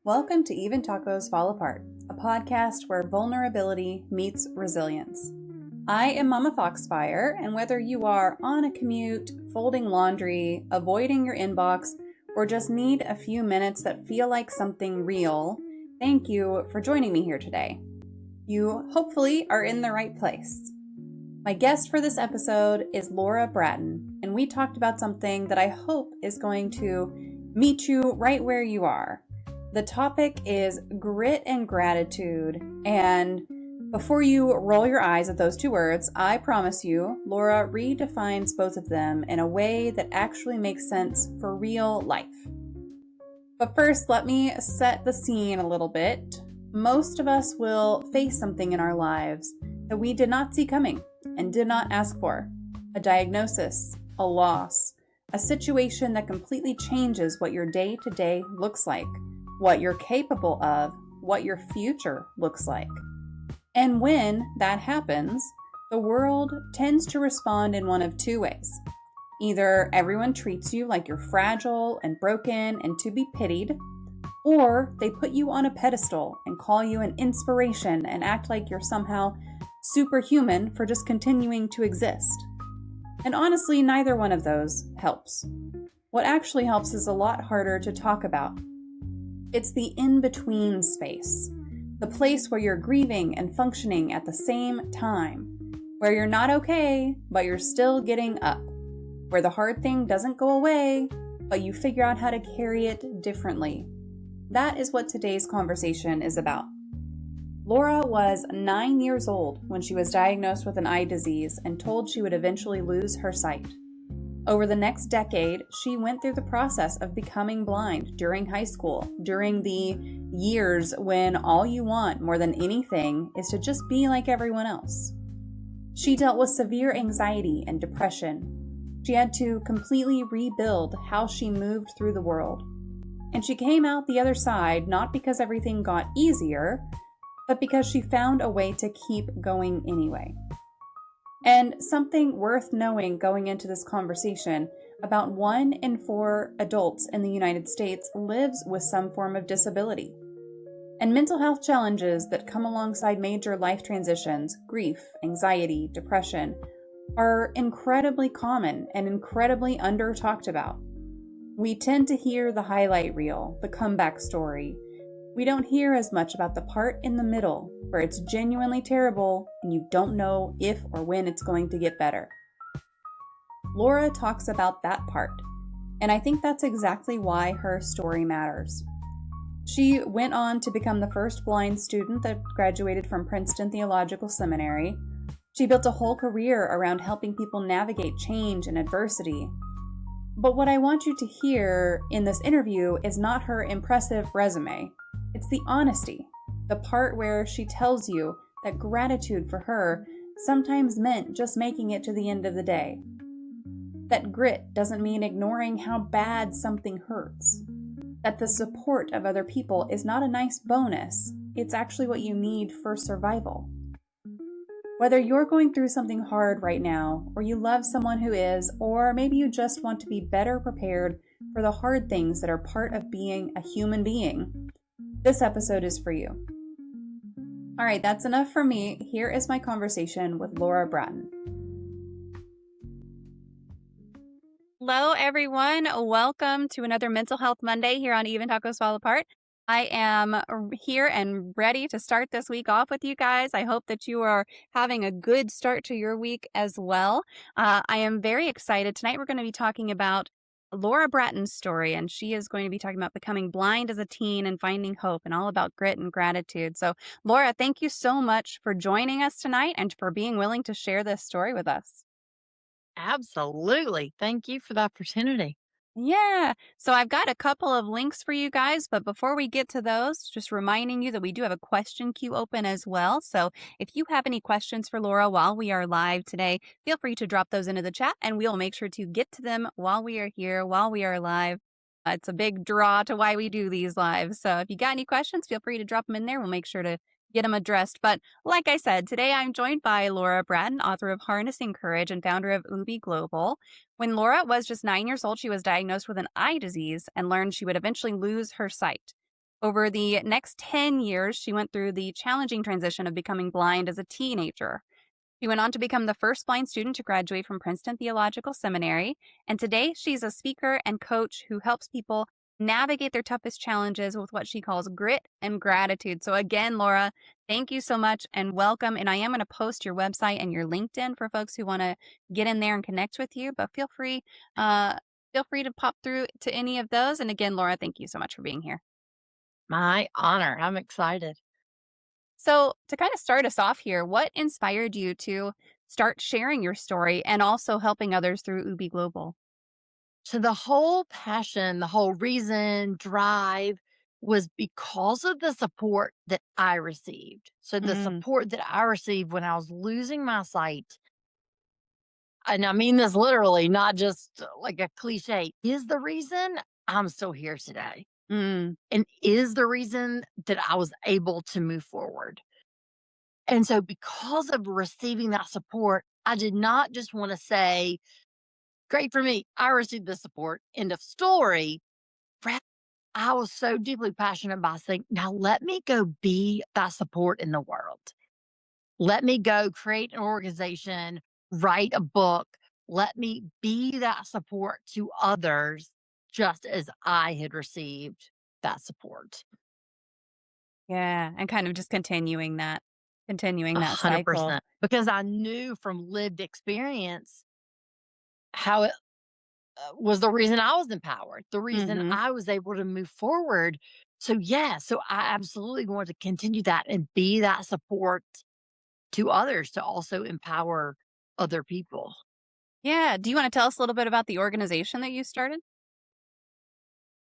Welcome to Even Tacos Fall Apart, a podcast where vulnerability meets resilience. I am MommaFoxFire, and whether you are on a commute, folding laundry, avoiding your inbox, or just need a few minutes that feel like something real, thank you for joining me here today. You hopefully are in the right place. My guest for this episode is Laura Bratton, and we talked about something that I hope is going to meet you right where you are. The topic is grit and gratitude, and before you roll your eyes at those two words, I promise you, Laura redefines both of them in a way that actually makes sense for real life. But first, let me set the scene a little bit. Most of us will face something in our lives that we did not see coming and did not ask for. A diagnosis, a loss, a situation that completely changes what your day-to-day looks like, what you're capable of, what your future looks like. And when that happens, the world tends to respond in one of two ways. Either everyone treats you like you're fragile and broken and to be pitied, or they put you on a pedestal and call you an inspiration and act like you're somehow superhuman for just continuing to exist. And honestly, neither one of those helps. What actually helps is a lot harder to talk about. It's the in-between space, the place where you're grieving and functioning at the same time, where you're not okay, but you're still getting up, where the hard thing doesn't go away, but you figure out how to carry it differently. That is what today's conversation is about. Laura was 9 years old when she was diagnosed with an eye disease and told she would eventually lose her sight. Over the next decade, she went through the process of becoming blind during high school, during the years when all you want more than anything is to just be like everyone else. She dealt with severe anxiety and depression. She had to completely rebuild how she moved through the world. And she came out the other side not because everything got easier, but because she found a way to keep going anyway. And something worth knowing going into this conversation, about 1 in 4 adults in the United States lives with some form of disability. And mental health challenges that come alongside major life transitions, grief, anxiety, depression, are incredibly common and incredibly under-talked about. We tend to hear the highlight reel, the comeback story. We don't hear as much about the part in the middle where it's genuinely terrible and you don't know if or when it's going to get better. Laura talks about that part, and I think that's exactly why her story matters. She went on to become the first blind student that graduated from Princeton Theological Seminary. She built a whole career around helping people navigate change and adversity. But what I want you to hear in this interview is not her impressive resume. It's the honesty, the part where she tells you that gratitude for her sometimes meant just making it to the end of the day. That grit doesn't mean ignoring how bad something hurts. That the support of other people is not a nice bonus, it's actually what you need for survival. Whether you're going through something hard right now, or you love someone who is, or maybe you just want to be better prepared for the hard things that are part of being a human being, this episode is for you. All right, that's enough for me. Here is my conversation with Laura Bratton. Hello, everyone. Welcome to another Mental Health Monday here on Even Tacos Fall Apart. I am here and ready to start this week off with you guys. I hope that you are having a good start to your week as well. I am very excited. Tonight we're going to be talking about Laura Bratton's story, and she is going to be talking about becoming blind as a teen and finding hope and all about grit and gratitude. So, Laura, thank you so much for joining us tonight and for being willing to share this story with us. Absolutely. Thank you for the opportunity. Yeah. So I've got a couple of links for you guys, but before we get to those, just reminding you that we do have a question queue open as well. So if you have any questions for Laura while we are live today, feel free to drop those into the chat and we'll make sure to get to them while we are here, while we are live. It's a big draw to why we do these lives. So if you got any questions, feel free to drop them in there. We'll make sure to get them addressed. But like I said, today I'm joined by Laura Bratton, author of Harnessing Courage and founder of Ubi Global. When Laura was just 9 years old, she was diagnosed with an eye disease and learned she would eventually lose her sight. Over the next 10 years, she went through the challenging transition of becoming blind as a teenager. She went on to become the first blind student to graduate from Princeton Theological Seminary, and today she's a speaker and coach who helps people navigate their toughest challenges with what she calls grit and gratitude. So again, Laura, thank you so much and welcome. And I am going to post your website and your LinkedIn for folks who want to get in there and connect with you, but uh, feel free to pop through to any of those. And again, Laura, thank you so much for being here. My honor. I'm excited. So, to kind of start us off here, what inspired you to start sharing your story and also helping others through Ubi Global? So the whole passion, the whole reason, drive was because of the support that I received. So the Mm, support that I received when I was losing my sight, and I mean this literally, not just like a cliche, is the reason I'm still here today. mm, And is the reason that I was able to move forward. And so, because of receiving that support, I did not just want to say, great for me, I received the support, end of story. Rather, I was so deeply passionate about saying, now let me go be that support in the world. Let me go create an organization, write a book. Let me be that support to others, just as I had received that support. yeah, and kind of just continuing that cycle. 100%. Because I knew from lived experience how it was the reason I was empowered, the reason Mhm. I was able to move forward. So, yeah, so I absolutely want to continue that and be that support to others to also empower other people. Yeah, do you wanna tell us a little bit about the organization that you started?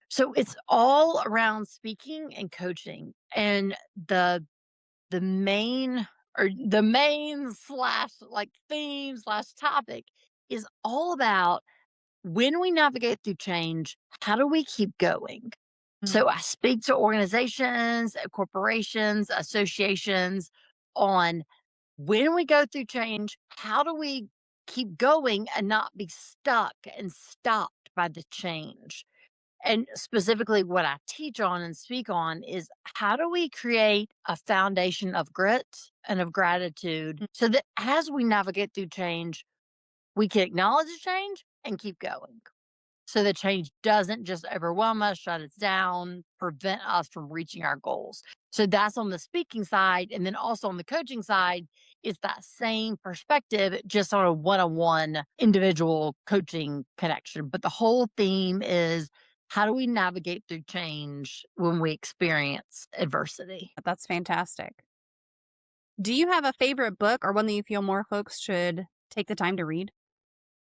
So, it's all around speaking and coaching. And the main the main slash like theme slash topic is all about when we navigate through change, how do we keep going? Mm, So I speak to organizations, corporations, associations on when we go through change, how do we keep going and not be stuck and stopped by the change? And specifically, what I teach on and speak on is how do we create a foundation of grit and of gratitude mm. so that as we navigate through change, we can acknowledge the change and keep going. So the change doesn't just overwhelm us, shut us down, prevent us from reaching our goals. So that's on the speaking side. And then also on the coaching side, it's that same perspective, just on a one on one individual coaching connection. But the whole theme is how do we navigate through change when we experience adversity? That's fantastic. Do you have a favorite book or one that you feel more folks should take the time to read?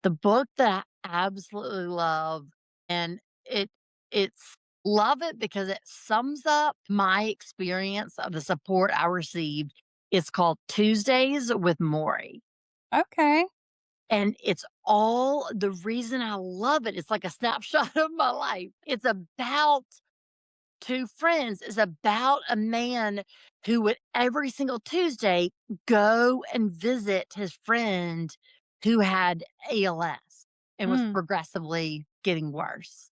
The book that I absolutely love, and it's love it because it sums up my experience of the support I received. It's called Tuesdays with Maury. Okay. And it's all the reason I love it. It's like a snapshot of my life. It's about two friends. It's about a man who would every single Tuesday go and visit his friend who had ALS and was Mm, progressively getting worse.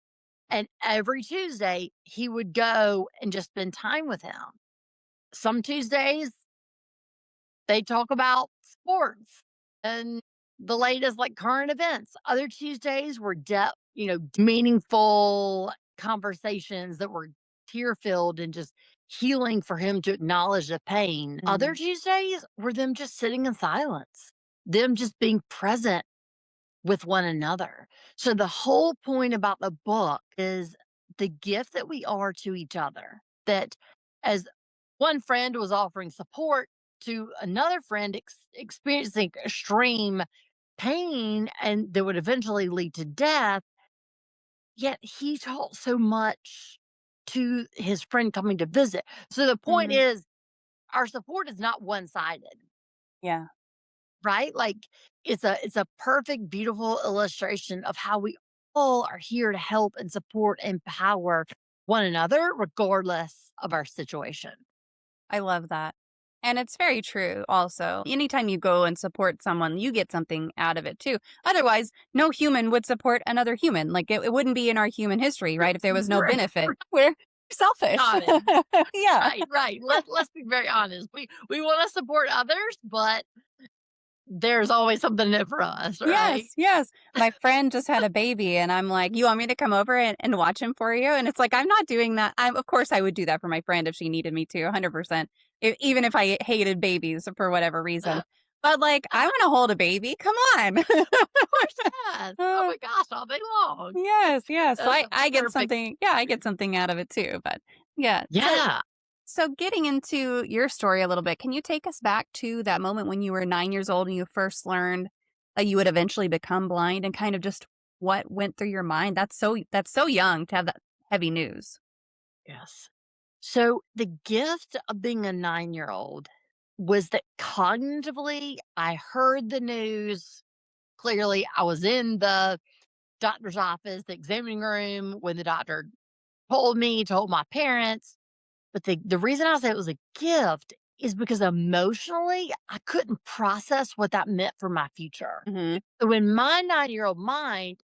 And every Tuesday, he would go and just spend time with him. Some Tuesdays, they talk about sports and the latest like current events. Other Tuesdays were depth, meaningful conversations that were tear filled and just healing for him to acknowledge the pain. Other mm. Tuesdays were them just sitting in silence, them just being present with one another. So the whole point about the book is the gift that we are to each other. That as one friend was offering support to another friend experiencing extreme pain and that would eventually lead to death, yet he taught so much to his friend coming to visit. So the point Mm, is our support is not one-sided. yeah, Right? Like it's a perfect, beautiful illustration of how we all are here to help and support, empower one another, regardless of our situation. I love that. And it's very true also. Anytime you go and support someone, you get something out of it too. Otherwise, no human would support another human. Like it wouldn't be in our human history, right? If there was no Right. benefit. Where selfish. Got it. Yeah. Right, right. Let's be very honest. We wanna support others, but there's always something in it for us, right? Yes, yes. My friend just had a baby, and I'm like, "You want me to come over and watch him for you?" And it's like, I'm not doing that. Of course, I would do that for my friend if she needed me to, 100%, even if I hated babies for whatever reason. But, like, I wanna hold a baby, come on. Of course, yes. Oh Uh, my gosh, all day long. yes, yes. So That's I a get perfect something yeah, I get something out of it too, but yeah. Yeah. So getting into your story a little bit, can you take us back to that moment when you were 9 years old and you first learned that you would eventually become blind and kind of just what went through your mind? That's so young to have that heavy news. Yes. So the gift of being a 9-year-old was that cognitively, I heard the news. Clearly, I was in the doctor's office, the examining room when the doctor told my parents. But the reason I say it was a gift is because emotionally, I couldn't process what that meant for my future. Mhm. So in my 9-year-old mind,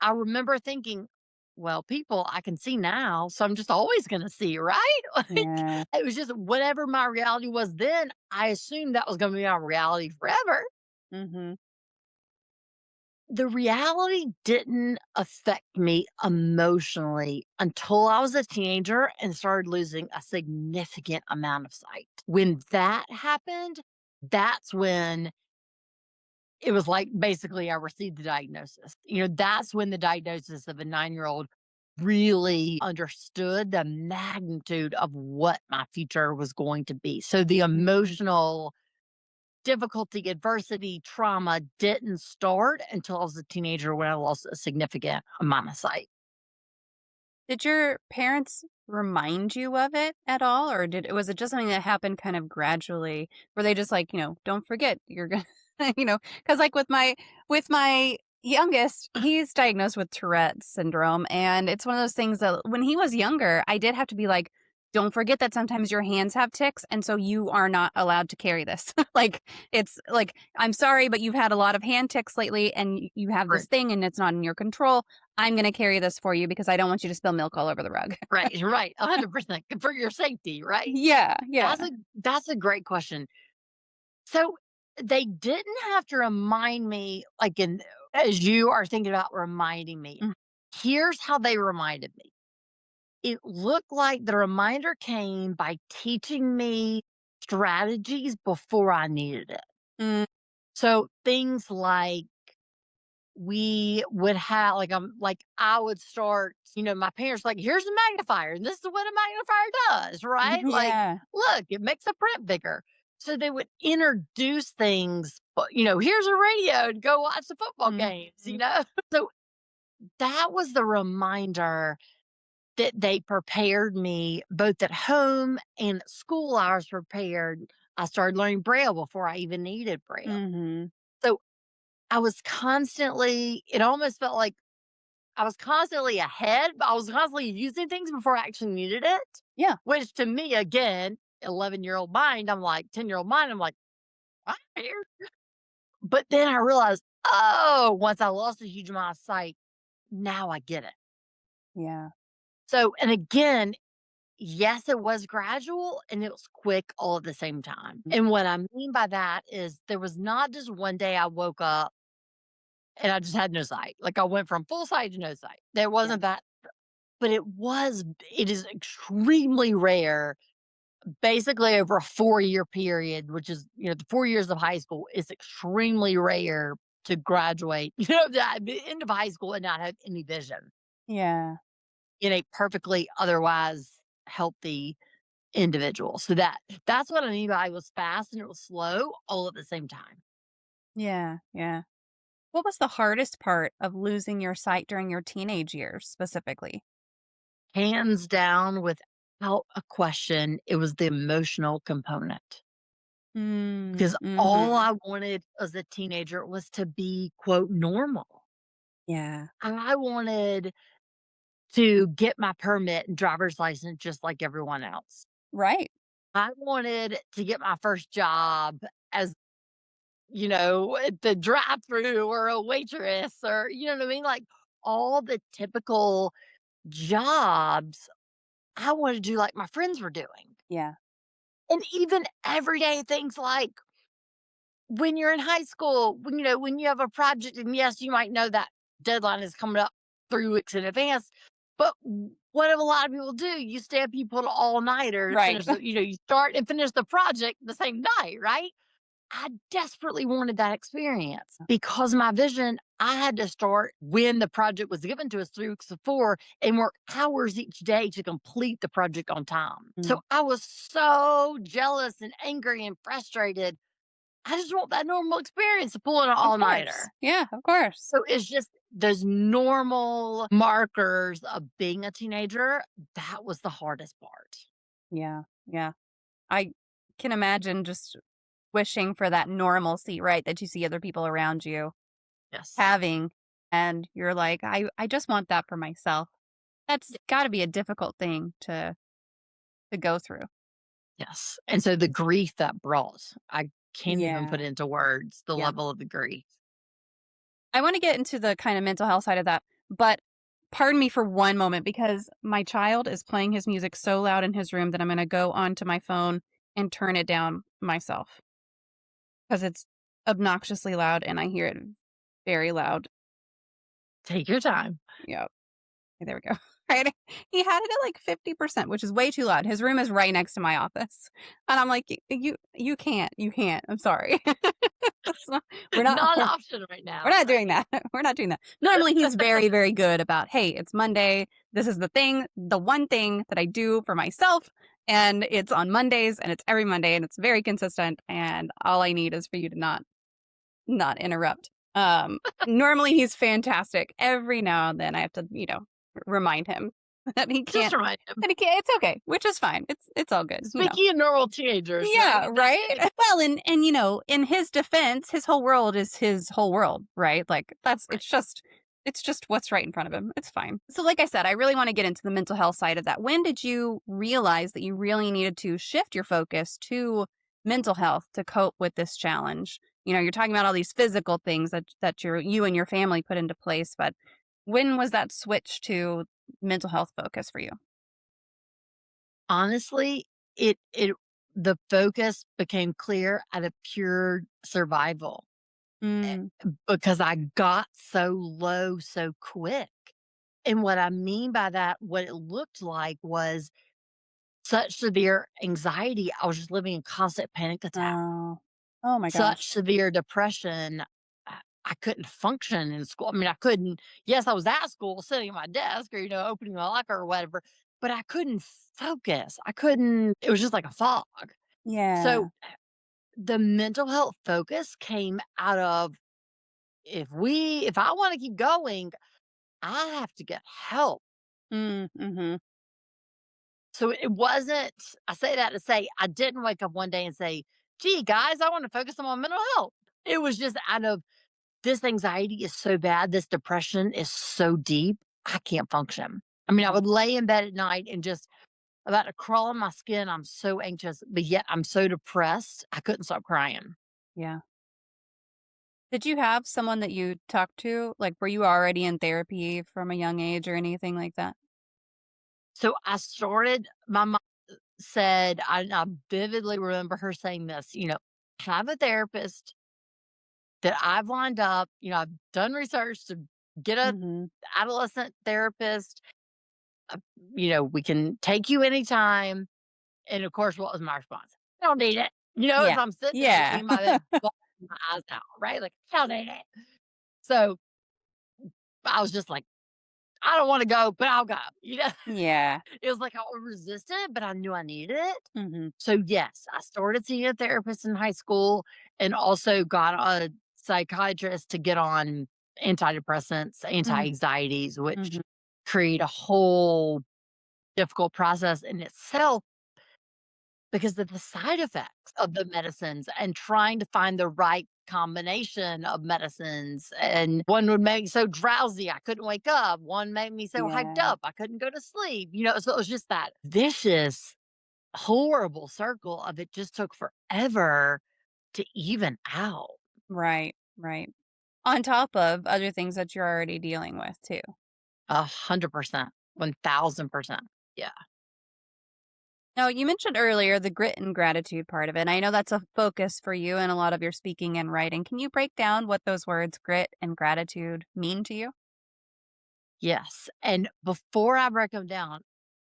I remember thinking, well, people I can see now, so I'm just always going to see, right? Like, Yeah. it was just whatever my reality was then, I assumed that was going to be my reality forever. Mhm. The reality didn't affect me emotionally until I was a teenager and started losing a significant amount of sight. When that happened, that's when it was like basically I received the diagnosis. That's when the diagnosis of a 9-year-old really understood the magnitude of what my future was going to be. So the Mhm. emotional difficulty, adversity, trauma didn't start until I was a teenager when I lost a significant amount of sight. Did your parents remind you of it at all, or was it just something that happened kind of gradually? Were they just like, "Don't forget, you're gonna," because like with my youngest, he's diagnosed with Tourette's syndrome, and it's one of those things that when he was younger, I did have to be like, "Don't forget that sometimes your hands have ticks, and so you are not allowed to carry this." Like it's like, "I'm sorry, but you've had a lot of hand ticks lately, and you have this Right, thing, and it's not in your control. I'm gonna carry this for you because I don't want you to spill milk all over the rug." right, right. 100% for your safety, right? Yeah, yeah. That's a great question. So they didn't have to remind me, like in as you are thinking about reminding me. Mm, Here's how they reminded me. It looked like the reminder came by teaching me strategies before I needed it. mm, So things like we would have like I would start, my parents like, here's a magnifier, and this is what a magnifier does, right? Like, yeah. look, it makes a print bigger. So they would introduce things, but here's a radio to go watch the football Mhm, games. So that was the reminder that they prepared me both at home and at school. I was prepared. I started learning Braille before I even needed Braille. mhm. So I was constantly, it almost felt like I was constantly ahead, but I was constantly using things before I actually needed it, Yeah. which to me, again, 11-year-old mind, I'm like, 10-year-old mind, I'm like, I'm here. But then I realized, oh, once I lost a huge amount of sight, now I get it. Yeah. So, and again, yes, it was gradual and it was quick all at the same time. Mm, And what I mean by that is there was not just one day I woke up and I just had no sight. Like I went from full sight to no sight. There yeah. wasn't that, but it is extremely rare. Basically over a 4-year period, which is, the 4 years of high school is extremely rare to graduate, that the end of high school and not have any vision Yeah. in a perfectly otherwise healthy individual. So that's what I mean by it was fast and it was slow all at the same time. Yeah, yeah. What was the hardest part of losing your sight during your teenage years specifically? Hands down, without a question, it was the emotional component. Mm, Because all mhm. I wanted as a teenager was to be, quote, normal. Yeah. I wanted to get my permit and driver's license just like everyone else. Right. I wanted to get my first job as, at the drive through or a waitress or, you know what I mean? Like all the typical jobs I wanted to do like my friends were doing. Yeah. And even everyday things like when you're in high school, when you have a project, and yes, you might know that deadline is coming up 3 weeks in advance. But what do a lot of people do? You stay up, you pull an all nighter to Right. finish you start and finish the project the same night, right? I desperately wanted that experience because my vision, I had to start when the project was given to us 3 weeks before and work hours each day to complete the project on time. Mm. So I was so jealous and angry and frustrated. I just want that normal experience of pulling an Of all course. nighter. Yeah, of course. So it's just those normal markers of being a teenager. That was the hardest part. Yeah. Yeah. I can imagine just wishing for that normalcy, right? That you see other people around you Yes. having, and you're like, I just want that for myself. That's got to be a difficult thing to go through. Yes, and so the grief that brought, I can't even put Yeah. into words the Yeah. level of the grief. I want to get into the kind of mental health side of that, but pardon me for one moment because my child is playing his music so loud in his room that I'm going to go onto my phone and turn it down myself because it's obnoxiously loud and I hear it very loud. Take your time. Yep. There we go. Right? He had it at like 50%, which is way too loud. His room is right next to my office. And I'm like, you can't. You can't. I'm sorry. That's not, we're not Not an we're, option right we're now, not doing right? that. We're not doing that. Normally he's very, very good about, hey, it's Monday. This is the one thing that I do for myself. And it's on Mondays and it's every Monday and it's very consistent. And all I need is for you to not interrupt. Normally he's fantastic. Every now and then I have to, remind him that he Just can't remind him. that he can't. It's okay, which is fine. It's all good. Speaking of normal teenagers, Yeah, right? right? Well, and in his defense, his whole world is his whole world, right? Like that's Right. it's just what's right in front of him. It's fine. So like I said, I really want to get into the mental health side of that. When did you realize that you really needed to shift your focus to mental health to cope with this challenge? You're talking about all these physical things that you and your family put into place, but when was that switch to mental health focus for you? Honestly, it the focus became clear out of pure survival, Mm. because I got so low so quick. And what I mean by that, what it looked like was such severe anxiety. I was just living in constant panic attack. Oh. Oh my Such gosh. severe depression. I couldn't function in school. I mean, I couldn't, yes, I was at school sitting at my desk or, opening my locker or whatever, but I couldn't focus. I couldn't, it was just like a fog. Yeah. So the mental health focus came out of, if I want to keep going, I have to get help. Mhm. So it wasn't, I say that to say, I didn't wake up one day and say, gee, guys, I want to focus on my mental health. It was just out of, this anxiety is so bad, this depression is so deep, I can't function. I mean, I would lay in bed at night and just about to crawl in my skin. I'm so anxious, but yet I'm so depressed, I couldn't stop crying. Yeah. Did you have someone that you talked to? Like, were you already in therapy from a young age or anything like that? So I started, my mom said, I vividly remember her saying this, have a therapist that I've lined up. I've done research to get a Mhm. adolescent therapist. uh, we can take you anytime. And of course, what was my response? I don't need it. As Yeah. I'm sitting there Yeah. between my bed, bawling my eyes out, right? Like, I don't need it. So I was just like, I don't want to go, but I'll go. Yeah. It was like I was resistant, but I knew I needed it. Mhm. So yes, I started seeing a therapist in high school and also got a psychiatrist to get on antidepressants, Mm. anti-anxieties, which Mhm. create a whole difficult process in itself because of the side effects of the medicines and trying to find the right combination of medicines. And one would make me so drowsy I couldn't wake up. One made me so hyped Yeah. up I couldn't go to sleep. So it was just that vicious, horrible circle of it just took forever to even out. Right. Right. On top of other things that you're already dealing with too. 100%, 1000%. Yeah. Now, you mentioned earlier the grit and gratitude part of it. And I know that's a focus for you in a lot of your speaking and writing. Can you break down what those words grit and gratitude mean to you? Yes. And before I break them down,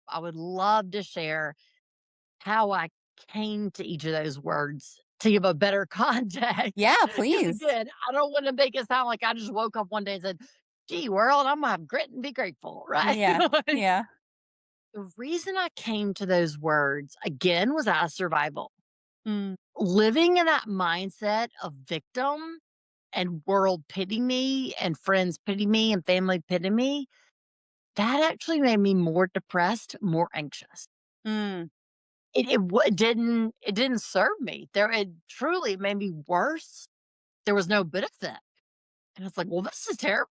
I would love to share how I came to each of those words to give a better context. Yeah, Because please. again, I don't want to make it sound like I just woke up one day and said, gee, world, I'm going to have grit and be grateful, right? Yeah. Like, Yeah. the reason I came to those words again was out of survival. Mm, Living in that mindset of victim and world pity me and friends pity me and family pity me, that actually made me more depressed, more anxious. mm, It didn't serve me. It truly made me worse. There was no benefit. And it's like, well, this is terrible.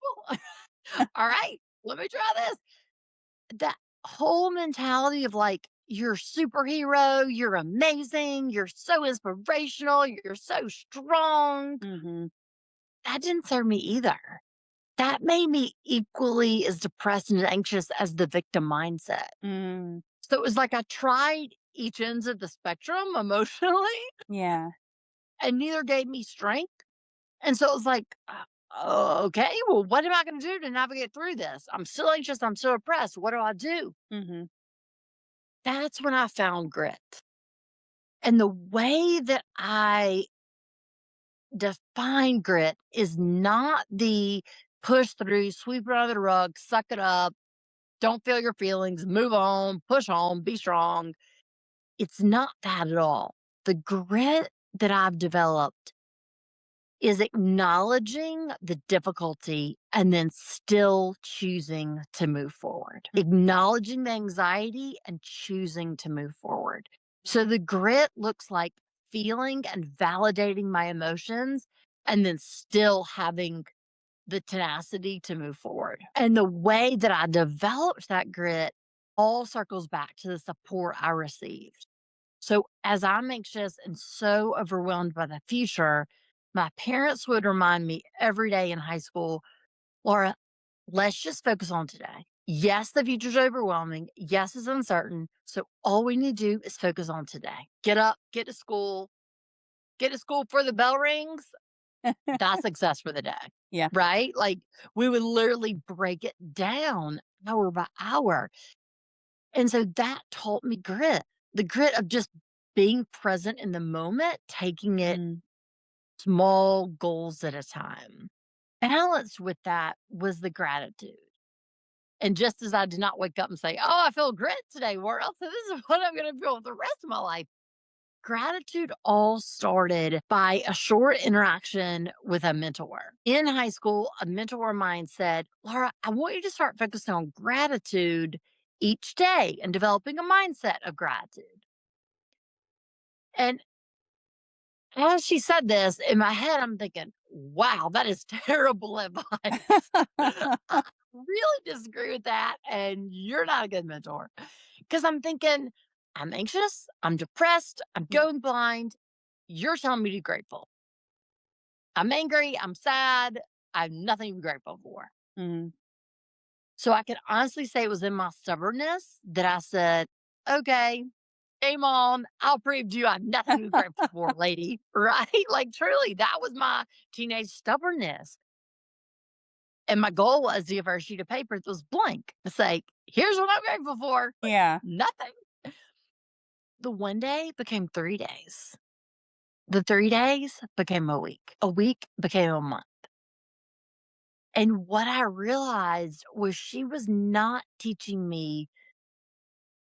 All right, let me try this. That whole mentality of like, you're a superhero, you're amazing, you're so inspirational, you're so strong. mhm, That didn't serve me either. That made me equally as depressed and anxious as the victim mindset. mm, So it was like I tried each ends of the spectrum emotionally, yeah. and neither gave me strength. And so it was like, okay, well, what am I going to do to navigate through this? I'm still anxious. I'm still oppressed. What do I do? Mhm, That's when I found grit. And the way that I define grit is not the push through, sweep it under the rug, suck it up, don't feel your feelings, move on, push on, be strong. It's not that at all. The grit that I've developed is acknowledging the difficulty and then still choosing to move forward, mm, acknowledging the anxiety and choosing to move forward. So the grit looks like feeling and validating my emotions and then still having the tenacity to move forward. And the way that I developed that grit all circles back to the support I received. So as I'm anxious and so overwhelmed by the future, my parents would remind me every day in high school, Laura, let's just focus on today. Yes, the future's overwhelming. Yes, it's uncertain. So all we need to do is focus on today. Get up, get to school before the bell rings. That's success for the day. yeah. Right? Like we would literally break it down hour by hour. And so that taught me grit, the grit of just being present in the moment, taking it Mm, small goals at a time. Balanced with that was the gratitude. And just as I did not wake up and say, oh, I feel grit today, world. So this is what I'm going to feel the rest of my life. Gratitude all started by a short interaction with a mentor. In high school, a mentor of mine said, Laura, I want you to start focusing on gratitude each day and developing a mindset of gratitude. And as she said this, in my head, I'm thinking, wow, that is terrible advice. I really disagree with that. And you're not a good mentor. Because I'm thinking, I'm anxious, I'm depressed, I'm mm, going blind. You're telling me to be grateful. I'm angry, I'm sad, I have nothing to be grateful for. mhm, So I can honestly say it was in my stubbornness that I said, okay, game on. I'll prove to you I have nothing to be grateful for, lady. Right? Like, truly, that was my teenage stubbornness. And my goal was to give her a sheet of paper that was blank to say, here's what I'm grateful for. Like, yeah. nothing. The one day became 3 days. The 3 days became a week. A week became a month. And what I realized was she was not teaching me,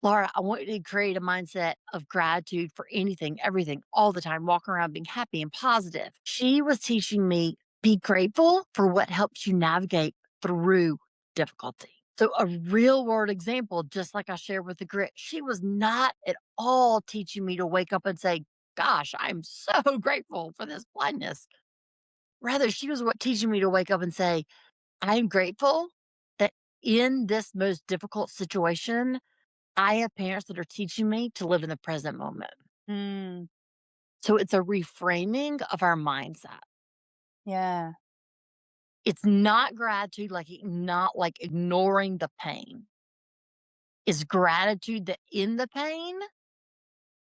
Laura, I want you to create a mindset of gratitude for anything, everything, all the time, walking around being happy and positive. She was teaching me be grateful for what helps you navigate through difficulty. So, a real world example, just like I shared with the grit, she was not at all teaching me to wake up and say, gosh, I'm so grateful for this blindness. Rather, she was what teaching me to wake up and say, I'm grateful that in this most difficult situation, I have parents that are teaching me to live in the present moment. Mm, So it's a reframing of our mindset. yeah. It's not gratitude, like not like ignoring the pain. It's gratitude that in the pain,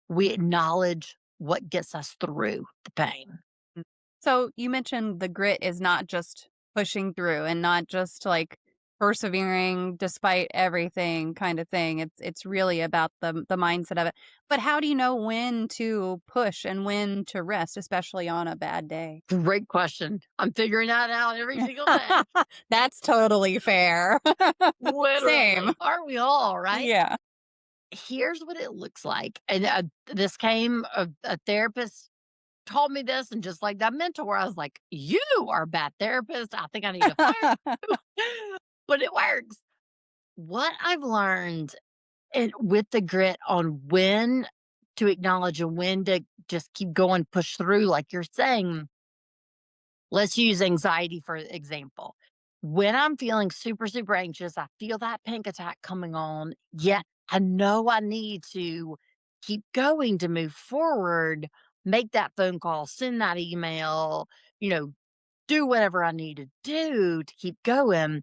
we acknowledge what gets us through the pain. Mm. So you mentioned the grit is not just pushing through and not just like persevering despite everything kind of thing. It's really about the mindset of it. But how do you know when to push and when to rest, especially on a bad day? Great question. I'm figuring that out every single day. That's totally fair. Same. Literally. Aren't we all, right? Yeah. Here's what it looks like. And this came, a therapist told me this, and just like that mentor, I was like, "You are a bad therapist. I think I need to fire you." But it works. What I've learned with the grit on when to acknowledge and when to just keep going, push through, like you're saying, let's use anxiety for example. When I'm feeling super, super anxious, I feel that panic attack coming on, yet I know I need to keep going to move forward, make that phone call, send that email, you know, do whatever I need to do to keep going.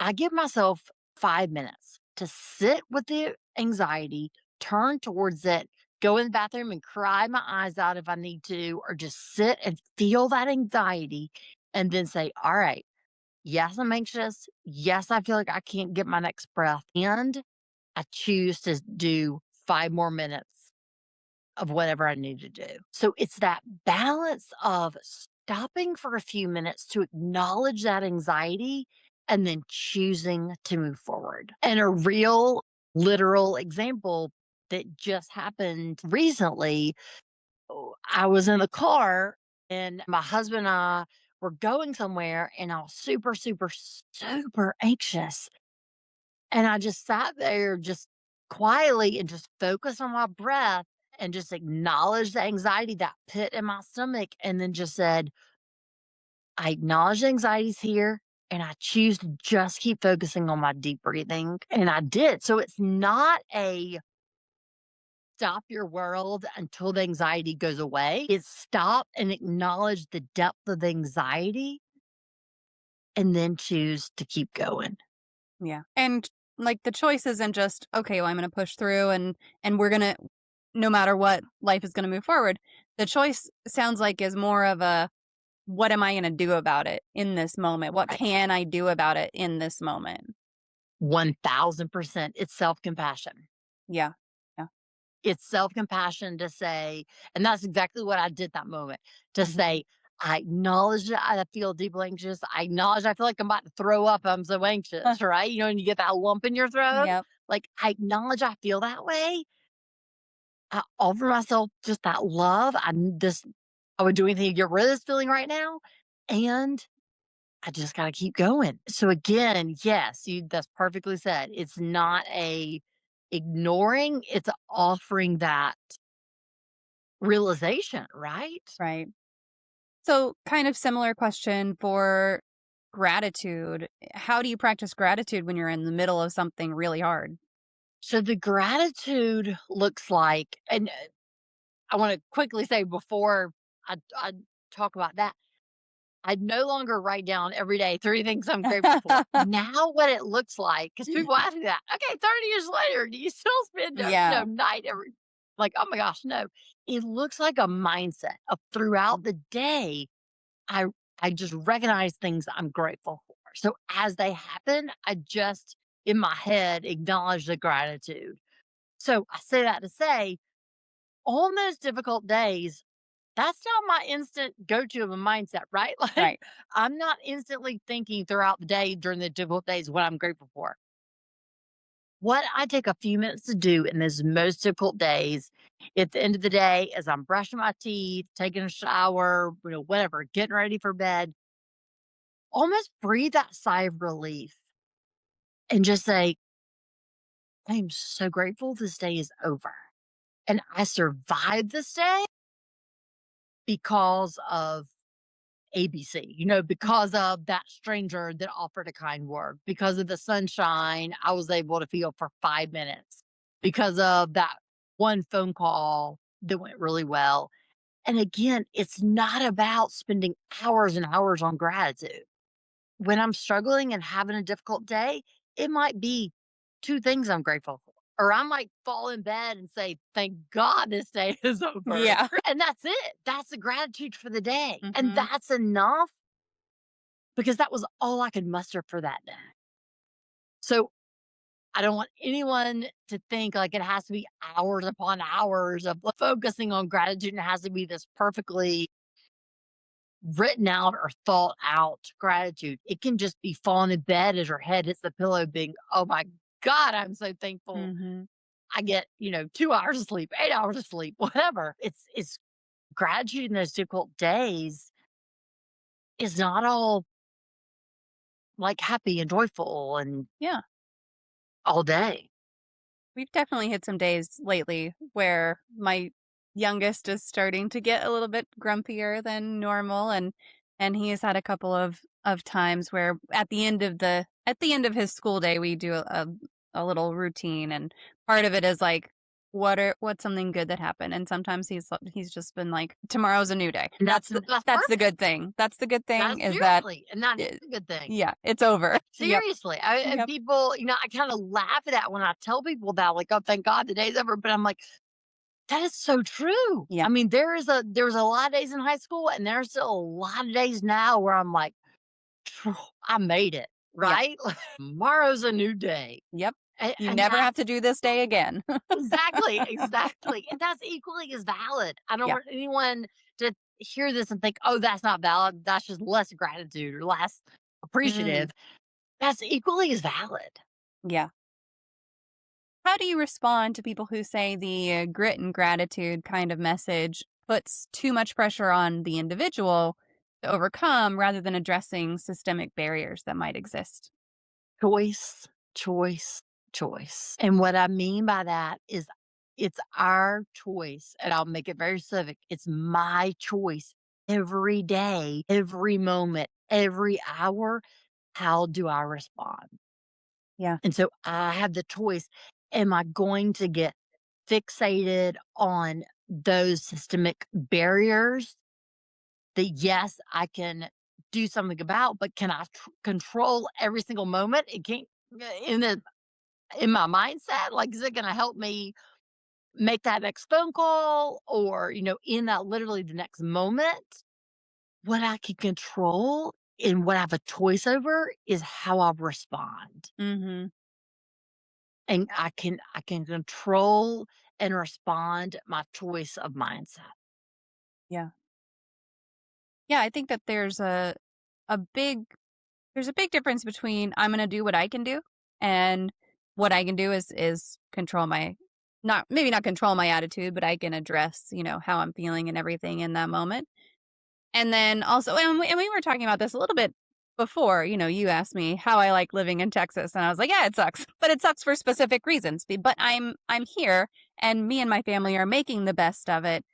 I give myself 5 minutes to sit with the anxiety, turn towards it, go in the bathroom and cry my eyes out if I need to, or just sit and feel that anxiety and then say, all right, yes, I'm anxious. Yes, I feel like I can't get my next breath. And I choose to do 5 more minutes of whatever I need to do. So it's that balance of stopping for a few minutes to acknowledge that anxiety and then choosing to move forward. And a real literal example that just happened recently, I was in the car and my husband and I were going somewhere and I was super, super, super anxious. And I just sat there just quietly and just focused on my breath and just acknowledged the anxiety, that pit in my stomach, and then just said, I acknowledge the anxiety's here and I choose to just keep focusing on my deep breathing. And I did. So it's not a stop your world until the anxiety goes away. It's stop and acknowledge the depth of the anxiety and then choose to keep going. Yeah. And like the choice isn't just, okay, well, I'm going to push through and we're going to no matter what, life is going to move forward. The choice sounds like is more of a what am I going to do about it in this moment? What Right. can I do about it in this moment? 1000%. It's self compassion. Yeah. Yeah. It's self-compassion to say, and that's exactly what I did that moment, to Mhm. say, I acknowledge that I feel deeply anxious. I acknowledge I feel like I'm about to throw up. I'm so anxious, right? You know, and you get that lump in your throat. Yep. Like, I acknowledge I feel that way. I offer myself just that love. I would do anything to get rid of this feeling right now. And I just got to keep going. So again, yes, that's perfectly said. It's not a ignoring, it's offering that realization, right? Right. So, kind of similar question for gratitude. How do you practice gratitude when you're in the middle of something really hard? So the gratitude looks like, and I want to quickly say before I talk about that, I no longer write down every day 3 things I'm grateful for. Now, what it looks like, because people ask me that, okay, 30 years later, do you still spend Yeah. night every, like, oh my gosh, no. It looks like a mindset of throughout the day. I I just recognize things I'm grateful for. So as they happen, I just in my head acknowledge the gratitude. So I say that to say, on those difficult days, that's not my instant go to of a mindset, right? Like Right. I'm not instantly thinking throughout the day during the difficult days what I'm grateful for. What I take a few minutes to do in those most difficult days at the end of the day, as I'm brushing my teeth, taking a shower, whatever, getting ready for bed, almost breathe that sigh of relief and just say, I am so grateful this day is over. And I survived this day because of ABC, because of that stranger that offered a kind word, because of the sunshine I was able to feel for 5 minutes, because of that one phone call that went really well. And again, it's not about spending hours and hours on gratitude. When I'm struggling and having a difficult day, it might be 2 things I'm grateful for. Or I might fall in bed and say, "Thank God this day is over." Yeah. And that's it. That's the gratitude for the day. And Mhm. that's enough because that was all I could muster for that day. So I don't want anyone to think like it has to be hours upon hours of focusing on gratitude and it has to be this perfectly written out or thought out gratitude. It can just be falling in bed as your head hits the pillow, being, "Oh my God, I'm so thankful Mhm. I get, 2 hours of sleep, 8 hours of sleep," whatever. It's gratitude in those difficult days is not all like happy and joyful and Yeah. all day. We've definitely hit some days lately where my youngest is starting to get a little bit grumpier than normal, and he has had a couple of times where at the end of his school day we do a little routine, and part of it is like what's something good that happened, and sometimes he's just been like, tomorrow's a new day. And that's That's the good perfect. thing. That's the good thing That's is that seriously, and that is it, a good thing. yeah, it's over. Yep. Seriously, and Yep. people, I kind of laugh at that when I tell people that, like, "Oh, thank God the day's over," but I'm like, that is so true. Yeah. I mean, there was a lot of days in high school, and there's still a lot of days now where I'm like, "Phew, I made it, Yeah. right? Tomorrow's a new day." Yep. You And never have that's to do this day again. exactly, exactly. And that's equally as valid. I don't Yeah. want anyone to hear this and think, "Oh, that's not valid. That's just less gratitude or less Mm, appreciative." That's equally as valid. yeah. How do you respond to people who say the grit and gratitude kind of message puts too much pressure on the individual to overcome rather than addressing systemic barriers that might exist? Choice, choice, choice. And what I mean by that is it's our choice, and I'll make it very specific. It's my choice every day, every moment, every hour. How do I respond? Yeah. And so I have the choice. Am I going to get fixated on those systemic barriers that, yes, I can do something about, but can I control every single moment? It can't in the in my mindset. Like, is it going to help me make that next phone call, or in that literally the next moment? What I can control and what I have a choice over is how I respond. Mhm. And I can control and respond my choice of mindset. Yeah. Yeah, I think that a big there's a big difference between I'm going to do what I can do, and what I can do is control my not maybe not control my attitude, but I can address, how I'm feeling and everything in that moment. And then also, and we were talking about this a little bit before, you asked me how I like living in Texas, and I was like, yeah, it sucks, but it sucks for specific reasons. But I'm here, and me and my family are making the best of it.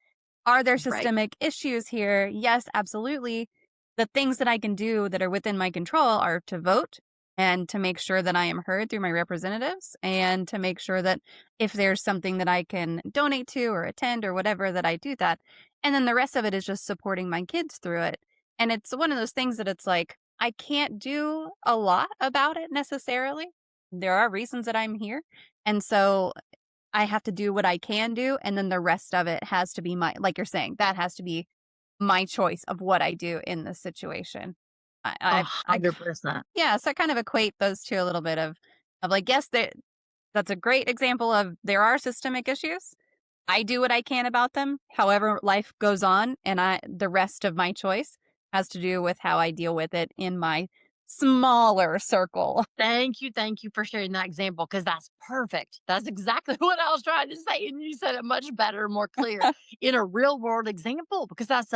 Are there Right. systemic issues here? Yes, absolutely. The things that I can do that are within my control are to vote and to make sure that I am heard through my representatives, and to make sure that if there's something that I can donate to or attend or whatever, that I do that. And then the rest of it is just supporting my kids through it. And it's one of those things that it's like, I can't do a lot about it necessarily. There are reasons that I'm here. And so I have to do what I can do, and then the rest of it has to be like you're saying, that has to be my choice of what I do in this situation. A I k 100%. yeah, so I kind of equate those 2 a little bit of like, yes, that's a great example of there are systemic issues. I do what I can about them. However, life goes on, and the rest of my choice has to do with how I deal with it in my smaller circle. Thank you for sharing that example because that's perfect. That's exactly what I was trying to say, and you said it much better, more clear in a real world example because that's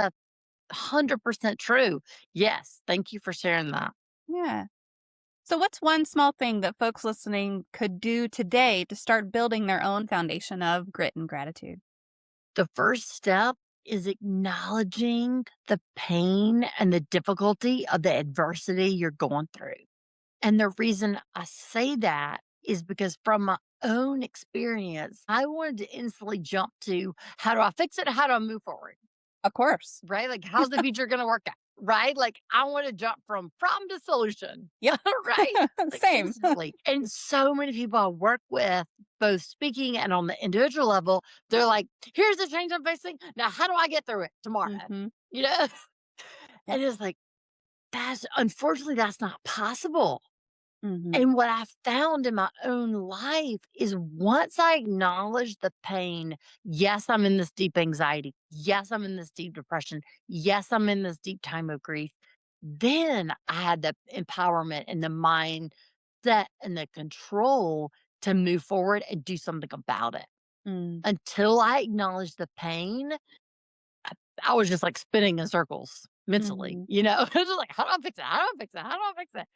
100% true. Yes, thank you for sharing that. Yeah. So, what's one small thing that folks listening could do today to start building their own foundation of grit and gratitude? The first step is acknowledging the pain and the difficulty of the adversity you're going through. And the reason I say that is because from my own experience, I wanted to instantly jump to how do I fix it? How do I move forward? Of course. Right? Like, how's the future going to work out? right? Like, I want to jump from problem to solution, Yep. right? Like, Same. instantly. And so many people I work with, both speaking and on the individual level, they're like, here's the change I'm facing. Now, how do I get through it tomorrow? Mm-hmm. You know? Yep. And it's like, that's unfortunately, that's not possible. Mm-hmm. And what I found in my own life is once I acknowledge the pain, yes, I'm in this deep anxiety. Yes, I'm in this deep depression. Yes, I'm in this deep time of grief. Then I had the empowerment and the mindset and the control to move forward and do something about it. Mm. Until I acknowledged the pain, I was just like spinning in circles mentally, Mm-hmm. I was just like, how do I fix it? How do I fix it? How do I fix it?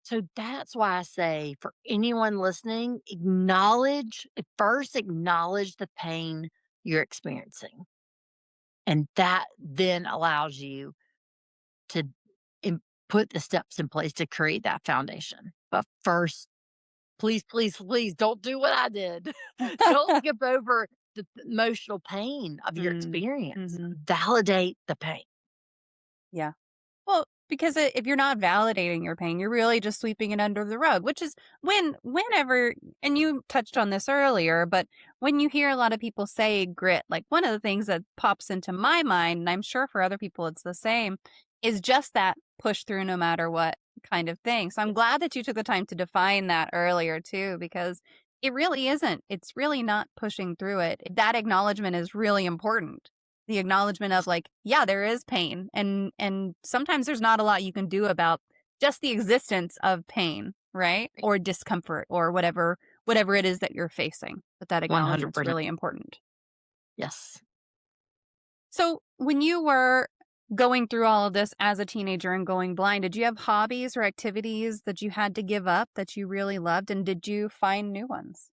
So that's why I say for anyone listening, acknowledge the pain you're experiencing. And that then allows you to put the steps in place to create that foundation. But first, please, please, please don't do what I did. Don't skip over the emotional pain of your Mm. experience. Mm-hmm. Validate the pain. Yeah. Well, because if you're not validating your pain, you're really just sweeping it under the rug, which is whenever, and you touched on this earlier, but when you hear a lot of people say grit, like one of the things that pops into my mind, and I'm sure for other people it's the same, is just that push through no matter what kind of thing. So I'm glad that you took the time to define that earlier too, because it really isn't. It's really not pushing through it. That acknowledgement is really important, the acknowledgement of like, yeah, there is pain, and sometimes there's not a lot you can do about just the existence of pain, right? Or discomfort or whatever it is that you're facing. But that acknowledgement's 100%. really important. Yes. So when you were going through all of this as a teenager and going blind, did you have hobbies or activities that you had to give up that you really loved, and did you find new ones?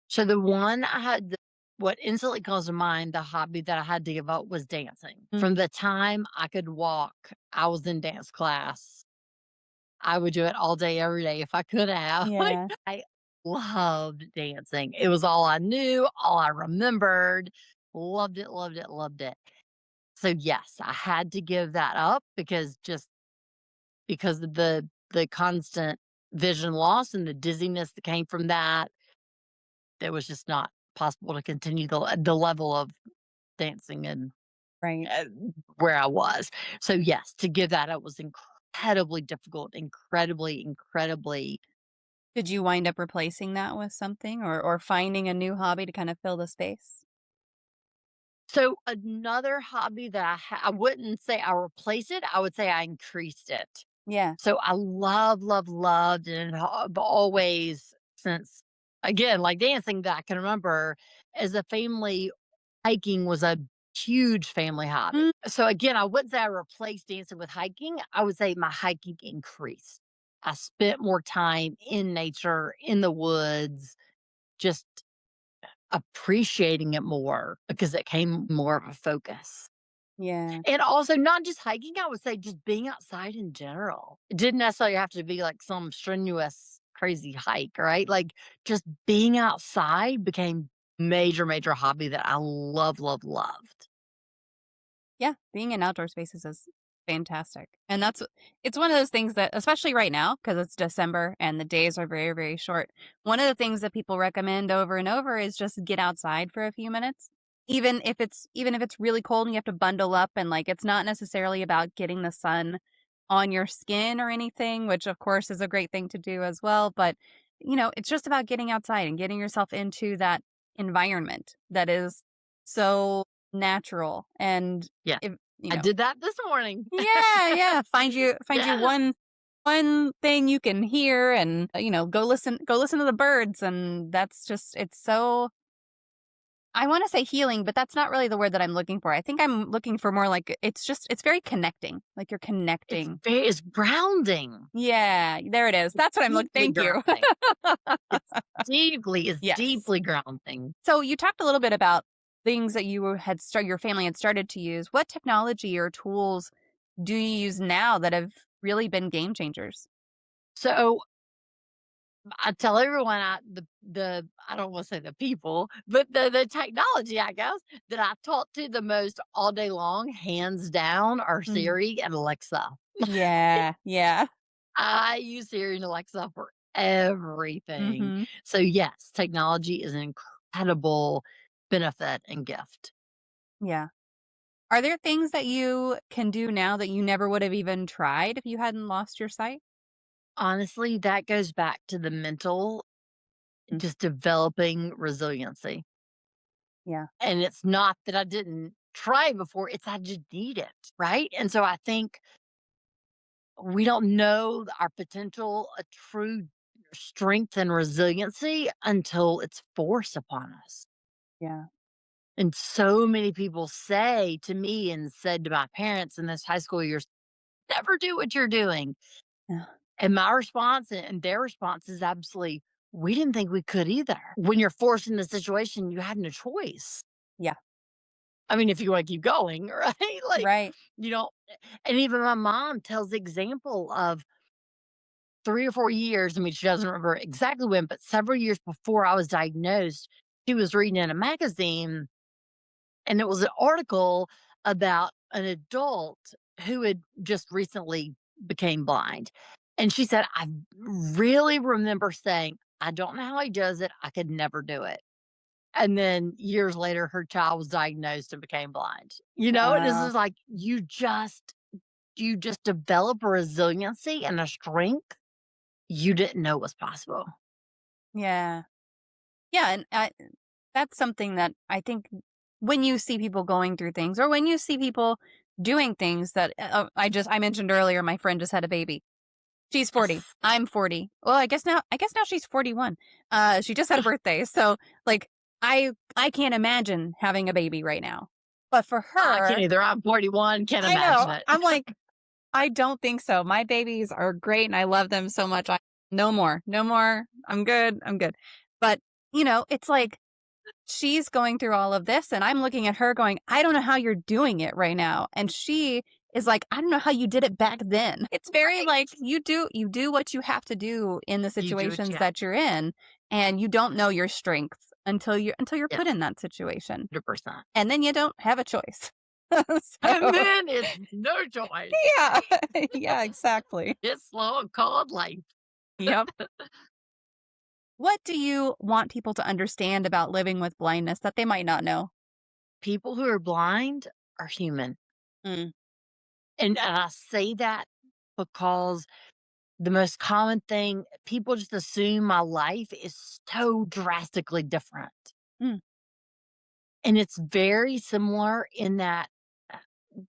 So the one I had what instantly comes to mind, the hobby that I had to give up was dancing. Mm. From the time I could walk, I was in dance class. I would do it all day, every day if I could have. Like, Yeah. I loved dancing. It was all I knew, all I remembered. Loved it, loved it, loved it. So yes, I had to give that up because of the constant vision loss and the dizziness that came from that. It was just not possible to continue the level of dancing and Right. uh, where I was. So yes, to give that up was incredibly difficult, incredibly. Did you wind up replacing that with something, or finding a new hobby to kind of fill the space? So another hobby that I wouldn't say I replaced it. I would say I increased it. Yeah. So I loved, and have always since again like dancing that I can remember as a family. Hiking was a huge family hobby. Mm. So again, I wouldn't say I replaced dancing with hiking. I would say my hiking increased. I spent more time in nature, in the woods, just appreciating it more because it came more of a focus. Yeah. And also not just hiking, I would say just being outside in general. It didn't necessarily have to be like some strenuous, crazy hike, right? Like just being outside became major hobby that I loved. Yeah, being in outdoor spaces is fantastic. And it's one of those things that, especially right now, because it's December and the days are very, very short. One of the things that people recommend over and over is just get outside for a few minutes. Even if it's really cold and you have to bundle up, and like it's not necessarily about getting the sun on your skin or anything, which of course is a great thing to do as well. But it's just about getting outside and getting yourself into that environment that is so natural. And Yeah. if I did that this morning. yeah, find you Yeah. one thing you can hear, and go listen to the birds, and that's just, it's so, I want to say healing, but that's not really the word that I'm looking for. I think I'm looking for more like, it's very connecting, like you're connecting. It's grounding. Yeah, there it is. That's what I'm looking. Deeply Thank you. grounding. It's Yes. deeply grounding. So you talked a little bit about things that your family had started to use. What technology or tools do you use now that have really been game changers? So I tell everyone the I don't want to say the people, but the technology, I guess, that I talk to the most all day long, hands down, are Mm. Siri and Alexa. Yeah, yeah. I use Siri and Alexa for everything. Mhm. So yes, technology is an incredible benefit and gift. Yeah. Are there things that you can do now that you never would have even tried if you hadn't lost your sight? Honestly, that goes back to the mental, Mm. just developing resiliency. Yeah. And it's not that I didn't try before, it's I just need it, right? And so I think we don't know our potential, a true strength and resiliency until it's forced upon us. Yeah. And so many people say to me and said to my parents in those high school years, never do what you're doing. Yeah. And my response and their response is absolutely, we didn't think we could either. When you're forced in the situation, you had no choice. Yeah. I mean, if you want to keep going, right? Like, Right. you know, and even my mom tells the example of 3 or 4 years. I mean, she doesn't remember exactly when, but several years before I was diagnosed, she was reading in a magazine and it was an article about an adult who had just recently became blind. And she said, I really remember saying, I don't know how he does it. I could never do it. And then years later, her child was diagnosed and became blind. And this Wow. is like you just develop a resiliency and a strength you didn't know was possible. Yeah. Yeah, and that's something that I think when you see people going through things or when you see people doing things that I mentioned earlier, my friend just had a baby. She's 40. Yes. I'm 40. Well, I guess now she's 41. She just had a birthday. So like I can't imagine having a baby right now. But for I can't her, either. I'm 41, can't I imagine know. it. I'm like, I don't think so. My babies are great and I love them so much. No more. No more. I'm good. I'm good. But, it's like she's going through all of this and I'm looking at her going, I don't know how you're doing it right now. And she is like, I don't know how you did it back then. It's very like Right. you do what you have to do in the You do it, situations yeah, that you're in and you don't know your strengths until you're yes, put in that situation. 100%. And then you don't have a choice. And So, then it's no choice. yeah. Yeah, exactly. It's slow called life. Yep. What do you want people to understand about living with blindness that they might not know? People who are blind are human. Mm. And I say that because the most common thing, people just assume my life is so drastically different. Mm. And it's very similar in that uh,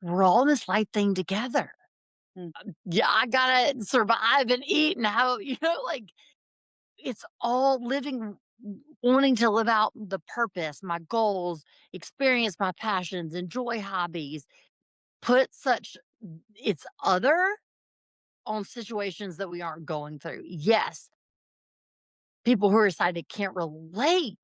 we're all in this life thing together. Mm. Yeah, I gotta survive and eat and how, like it's all living, wanting to live out the purpose, my goals, experience my passions, enjoy hobbies, put such it's other on situations that we aren't going through. Yes, people who are excited can't relate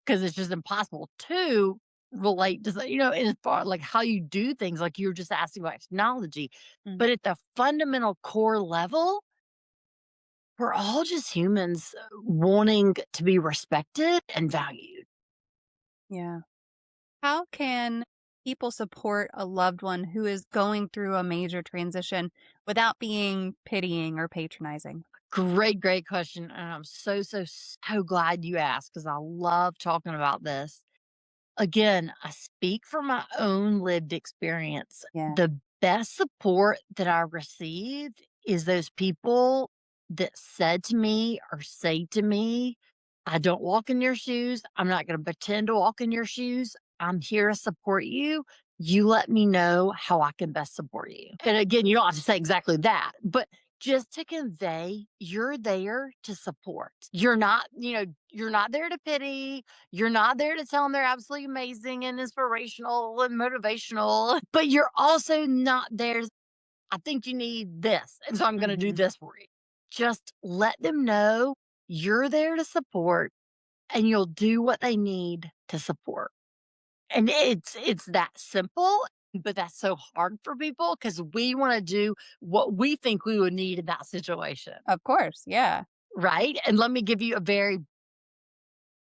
because it's just impossible to relate to, as far like how you do things, like you were just asking about technology. Mm. But at the fundamental core level, we're all just humans wanting to be respected and valued. Yeah. How can people support a loved one who is going through a major transition without being pitying or patronizing? Great, great question. And I'm so, so, so glad you asked because I love talking about this. Again, I speak from my own lived experience. Yeah. The best support that I received is those people that said to me or say to me, I don't walk in your shoes. I'm not going to pretend to walk in your shoes. I'm here to support you. You let me know how I can best support you. And again, you don't have to say exactly that, but just to convey you're there to support. You're not there to pity, you're not there to tell them they're absolutely amazing and inspirational and motivational, but you're also not there. I think you need this. And so I'm going to do Hmm. this for you. Just let them know you're there to support and you'll do what they need to support. And it's that simple, but that's so hard for people because we want to do what we think we would need in that situation. Of course. Yeah. right? And let me give you a very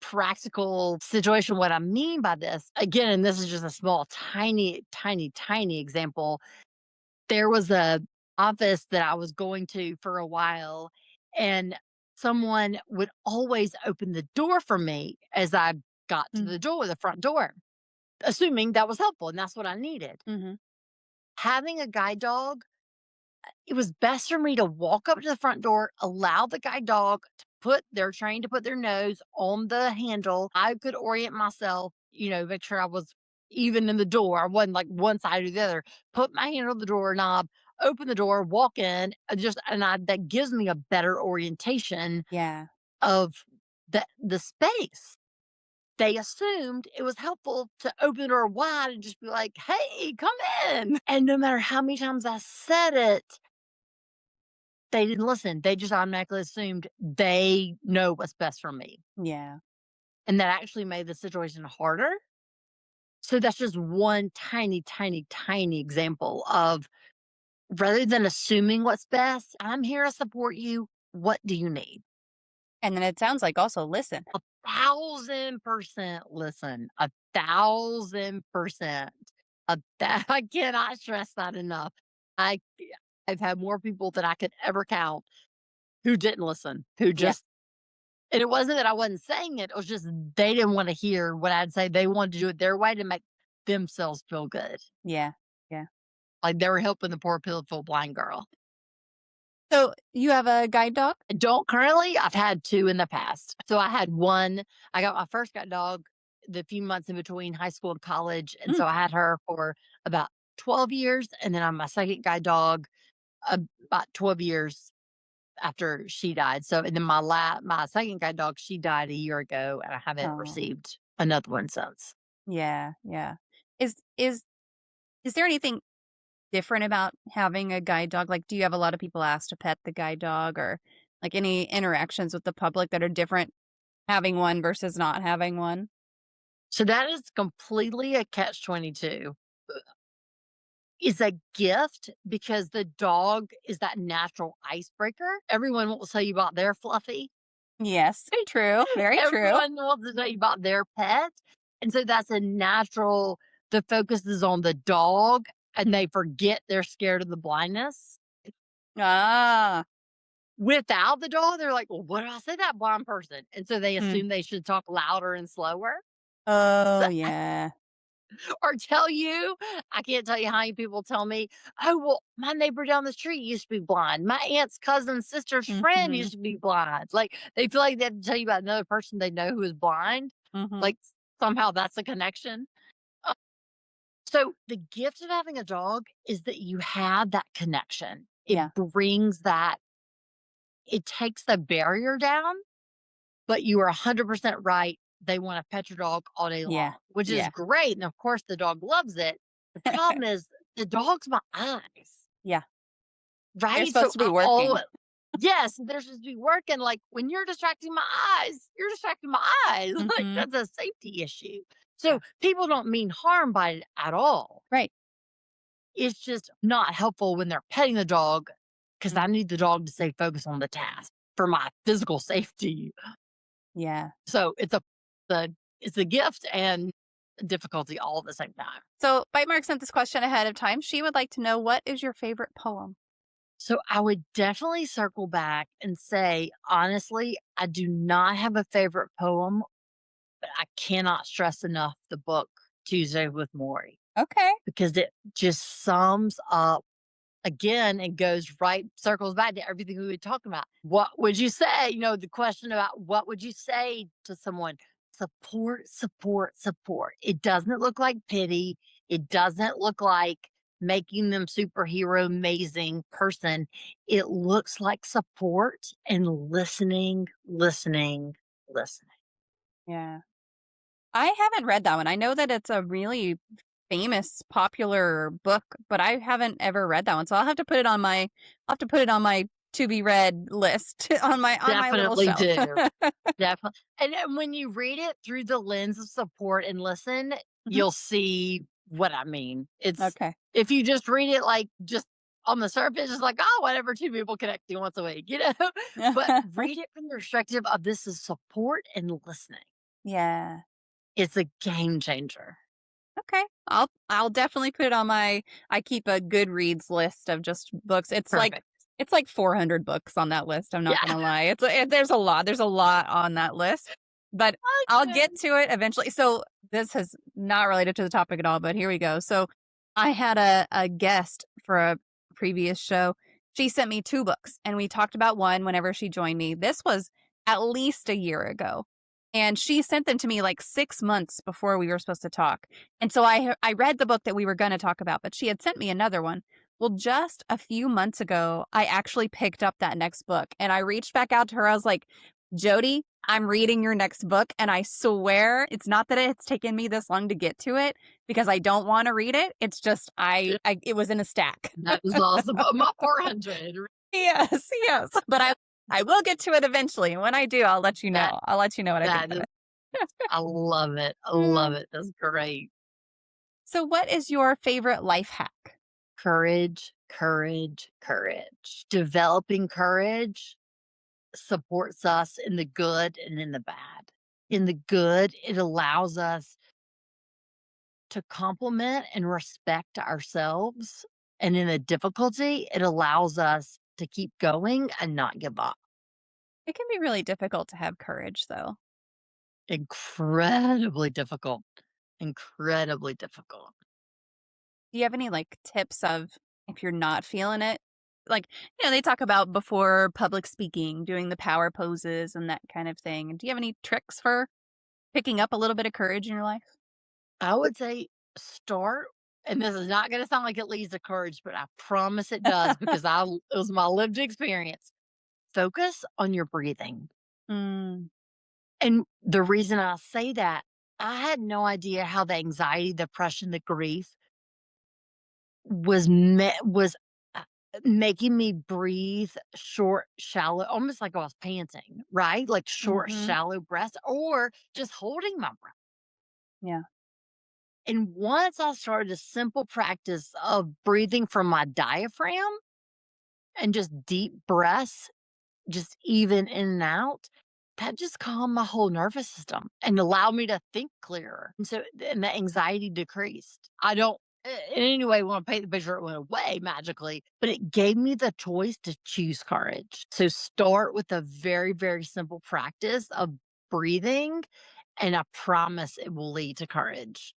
practical situation what I mean by this. Again, and this is just a small, tiny, tiny, tiny example. There was a office that I was going to for a while, and someone would always open the door for me as I got to Mm. the front door, assuming that was helpful and that's what I needed. Mhm. Having a guide dog, it was best for me to walk up to the front door, allow the guide dog to they're trained to put their nose on the handle. I could orient myself, make sure I was even in the door. I wasn't like one side or the other. Put my hand on the doorknob, open the door, walk in, that gives me a better orientation Yeah. of the space. They assumed it was helpful to open the door wide and just be like, "Hey, come in." And no matter how many times I said it, they didn't listen. They just automatically assumed they know what's best for me. Yeah. And that actually made the situation harder. So that's just one tiny, tiny, tiny example of rather than assuming what's best, I'm here to support you. What do you need? And then it sounds like also listen. 1,000% listen. 1,000%. I cannot stress that enough. I I've had more people than I could ever count who didn't listen, who Yeah. just and it wasn't that I wasn't saying it, it was just they didn't wanna hear what I'd say. They wanted to do it their way to make themselves feel good. Yeah. Yeah. Like they were helping the poor pitiful blind girl. So, you have a guide dog? I don't currently, I've had 2 in the past. So I had 1, I got my first guide dog the few months in between high school and college, and Mm. so I had her for about 12 years, and then I'm my second guide dog about 12 years after she died. So, and then my second guide dog, she died a year ago, and I haven't Oh. received another one since. Yeah, yeah. Is is is there anything different about having a guide dog? Like, do you have a lot of people ask to pet the guide dog or, like, any interactions with the public that are different having one versus not having one? So that is completely a catch 22. Is a gift because the dog is that natural icebreaker. Everyone will tell you about their fluffy. Yes, true, very true. Everyone wants to tell you about their pet. And so that's a natural the focus is on the dog and they forget they're scared of the blindness. Ah. Without the dog, they're like, "Well, what do I say to that blind person?" And so they Mm. assume they should talk louder and slower. Oh, So yeah. or tell you, I can't tell you how many people tell me, "Oh, well, my neighbor down the street used to be blind. My aunt's cousin's sister's friend Mhm, used to be blind." Like, they feel like they have to tell you about another person they know who is blind. mhm. Like, somehow that's a connection. Uh, so the gift of having a dog is that you have that connection. Yeah, It brings that it takes the barrier down, but you are 100% right. They wanna pet your dog all day yeah, long, which is yeah. great, and of course, the dog loves it. The problem is the dog's my eyes, Yeah, they're right? supposed So to be I all working. yes, they're supposed to be working, like, when you're distracting my eyes, you're distracting my eyes, like, Mhm. that's a safety issue. Yeah, So people don't mean harm by it at all. right. It's just not helpful when they're petting the dog because I Mhm. need the dog to stay focused on the task for my physical safety. Yeah. So the it's a gift and difficulty all at the same time. So, Bite Mark sent this question ahead of time. She would like to know, what is your favorite poem? So I would definitely circle back and say, honestly, I do not have a favorite poem, but I cannot stress enough the book Tuesday with Maury Okay. because it just sums up again and goes right circles back to everything we were talking about. What would you say? The question about what would you say to someone? Support, support, support. It doesn't look like pity. It doesn't look like making them superhero amazing person. It looks like support and listening, listening, listening. Yeah. I haven't read that one. I know that it's a really famous, popular book, but I haven't ever read that one. So I'll have to put it on my to be read list on my little Definitely shelf. do. Definitely. And then when you read it through the lens of support and listen, Mhm. you'll see what I mean. It's Okay. if you just read it like just on the surface, it's like, oh, whatever, two people connecting once a week, you know? But read it from the perspective of this is support and listening. Yeah. It's a game changer. Okay. I'll definitely put it on my I keep a Goodreads list of just books. Perfect. It's like 400 books on that list, I'm not Yeah. gonna lie. There's a lot. There's a lot on that list, but I'll Okay. get to it eventually. So, this is not related to the topic at all, but here we go. So, I had a guest for a previous show. She sent me 2 books, and we talked about one whenever she joined me. This was at least a year ago, and she sent them to me, like, 6 months before we were supposed to talk. And so I read the book that we were gonna talk about, but she had sent me another one. Well, just a few months ago, I actually picked up that next book, and I reached back out to her. I was like, "Jody, I'm reading your next book, and I swear it's not that it's taken me this long to get to it because I don't wanna read it. It's just I it was in a stack." That was awesome. My 400. Yes, yes, but I will get to it eventually, and when I do, I'll let you That know. I'll let you know what I think that of is it. I love it. I Yeah. love it. That's great. So what is your favorite life hack? Courage, courage, courage. Developing courage supports us in the good and in the bad. In the good, it allows us to compliment and respect ourselves. And in the difficulty, it allows us to keep going and not give up. It can be really difficult to have courage, though. Incredibly difficult. Incredibly difficult. Do you have any, like, tips of if you're not feeling it? Like, they talk about before public speaking, doing the power poses and that kind of thing. Do you have any tricks for picking up a little bit of courage in your life? I would say start, and this is not going to sound like it leads to courage, but I promise it does because it was my lived experience. Focus on your breathing. Mm, And the reason I say that, I had no idea how the anxiety, depression, the grief was making me breathe short, shallow, almost like I was panting, right? Like short, mhm. shallow breaths, or just holding my breath. Yeah, And once I started a simple practice of breathing from my diaphragm and just deep breaths, just even in and out, that just calmed my whole nervous system and allowed me to think clearer. And the anxiety decreased. I don't in any way want to paint the picture it went away magically, but it gave me the choice to choose courage. So start with a very, very simple practice of breathing, and I promise it will lead to courage.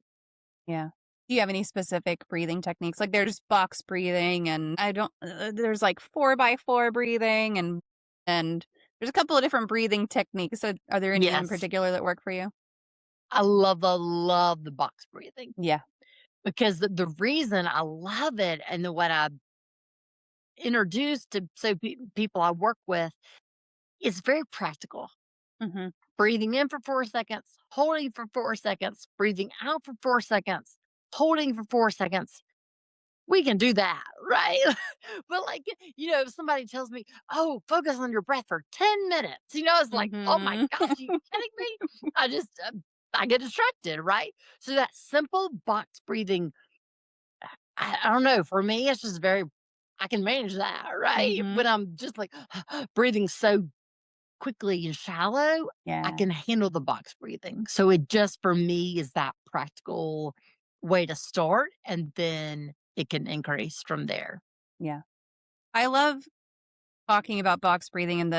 yeah. Do you have any specific breathing techniques? Like, there's box breathing, and I don't there's, like, 4 by 4 breathing, and there's a couple of different breathing techniques. So, are there any in Yes. particular that work for you? Love the box breathing Yeah. because the reason I love it and what I introduced to people I work with is very practical. Mhm. Breathing in for 4 seconds, holding for 4 seconds, breathing out for 4 seconds, holding for 4 seconds. We can do that, right? But like, if somebody tells me, "Oh, focus on your breath for 10 minutes," it's like, "Oh my Mhm. gosh, are you kidding me?" I just, I get distracted, right? So that simple box breathing, I don't know. For me, it's just very. I can manage that, right? Mhm. When I'm just like breathing so quickly and shallow, I Yeah. can handle the box breathing. So it just for me is that practical way to start, and then it can increase from there. Yeah. I love talking about box breathing and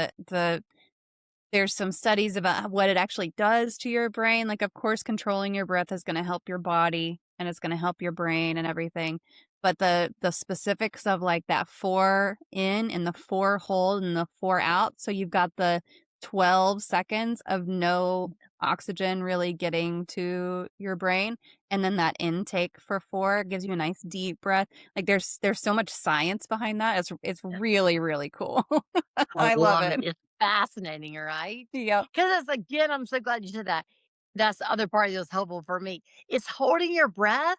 there's some studies about what it actually does to your brain. Like, of course, controlling your breath is gonna help your body, and it's gonna help your brain and everything, but the specifics of, like, that 4 in and the 4 hold and the 4 out, so you've got the 12 seconds of no oxygen really getting to your brain, and then that intake for 4 gives you a nice deep breath. Like, there's so much science behind that. It's really, really cool. I I love love it. it. It's fascinating, right? Yep. Because it's again, I'm so glad you said that. That's the other part that was helpful for me. It's holding your breath,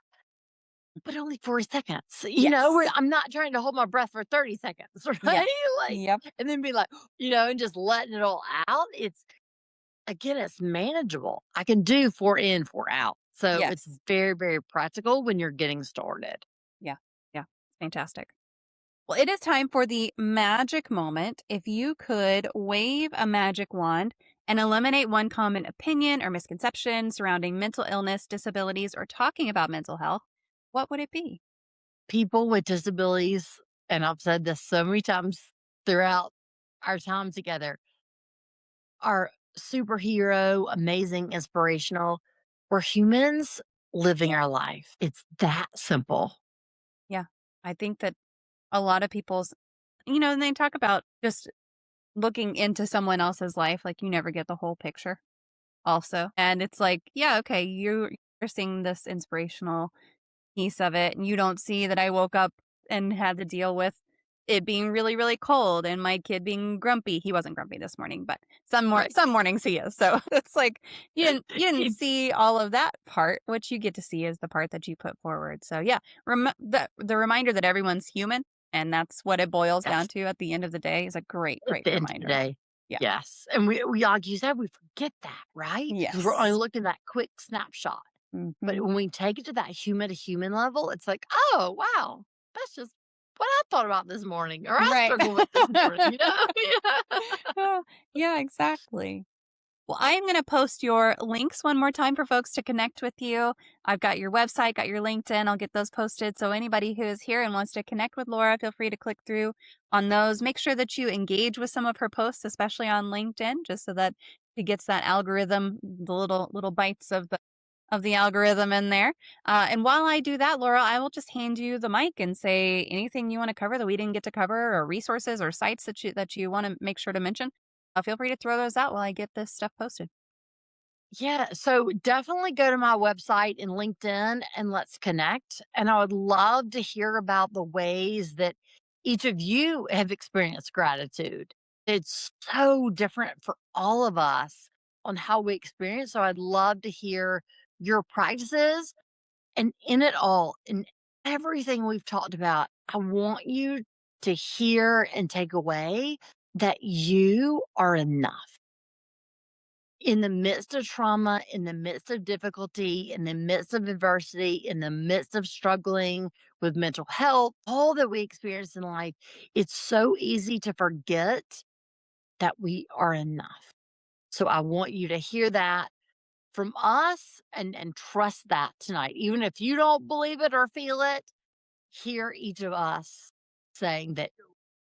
but only 4 seconds. Where Yes. I'm not trying to hold my breath for 30 seconds, Yeah. right? Like, Yep. and then be like, and just letting it all out. It's manageable. I can do 4 in, 4 out. So it's Yes. very, very practical when you're getting started. Yeah. Yeah. Fantastic. Well, it is time for the magic moment. If you could wave a magic wand and eliminate one common opinion or misconception surrounding mental illness, disabilities, or talking about mental health, what would it be? People with disabilities, and I've said this so many times throughout our time together, are superhero, amazing, inspirational. We're humans living Yeah. our life. It's that simple. Yeah. I think that a lot of people's, and they talk about just looking into someone else's life, like you never get the whole picture also. And it's like, yeah, okay, you're seeing this inspirational piece of it, and you don't see that I woke up and had to deal with it being really, really cold and my kid being grumpy. He wasn't grumpy this morning, but Right. some mornings he is. So it's like you didn't see all of that part. What you get to see is the part that you put forward. So yeah, the reminder that everyone's human, and that's what it boils down Yes. to at the end of the day, is a great, At great the end of the reminder. day. Yeah. Yes. And we like you said, we forget that, right? Because we're only Yes. looking at that quick snapshot. But Hmm. when we take it to that human to human level, it's like, oh wow, that's just what I thought about this morning or I Right. struggled with this morning, you know? Yeah. Oh, yeah, exactly. Well, I'm going to post your links one more time for folks to connect with you. I've got your website, got your LinkedIn. I'll get those posted. So anybody who is here and wants to connect with Laura, feel free to click through on those. Make sure that you engage with some of her posts, especially on LinkedIn, just so that she gets that algorithm, the little bites of the algorithm in there. And while I do that, Laura, I will just hand you the mic and say anything you want to cover that we didn't get to cover, or resources or sites that you want to make sure to mention. Feel free to throw those out while I get this stuff posted. Yeah, so definitely go to my website and LinkedIn and let's connect. And I would love to hear about the ways that each of you have experienced gratitude. It's so different for all of us on how we experience. So I'd love to hear your practices and in it all, in everything we've talked about. I want you to hear and take away that you are enough in the midst of trauma, in the midst of difficulty, in the midst of adversity, in the midst of struggling with mental health, all that we experience in life, it's so easy to forget that we are enough. So I want you to hear that from us and trust that tonight. Even if you don't believe it or feel it, hear each of us saying that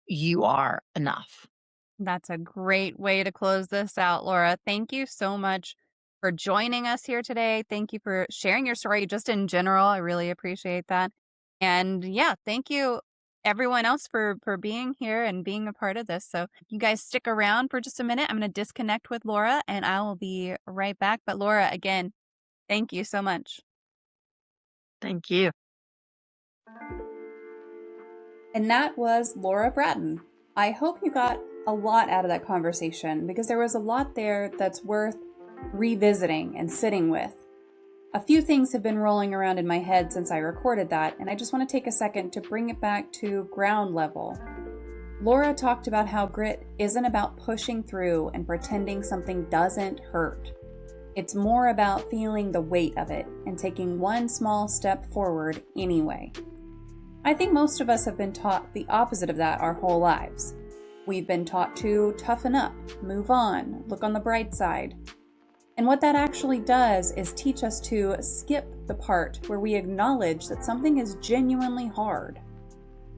you are enough. That's a great way to close this out, Laura. Thank you so much for joining us here today. Thank you for sharing your story just in general. I really appreciate that. And yeah, thank you everyone else for being here and being a part of this. So you guys stick around for just a minute. I'm going to disconnect with Laura and I will be right back. But Laura, again, thank you so much. Thank you. And that was Laura Bratton. I hope you got a lot out of that conversation because there was a lot there that's worth revisiting and sitting with. A few things have been rolling around in my head since I recorded that, and I just want to take a second to bring it back to ground level. Laura talked about how grit isn't about pushing through and pretending something doesn't hurt. It's more about feeling the weight of it and taking one small step forward anyway. I think most of us have been taught the opposite of that our whole lives. We've been taught to toughen up, move on, look on the bright side. And what that actually does is teach us to skip the part where we acknowledge that something is genuinely hard.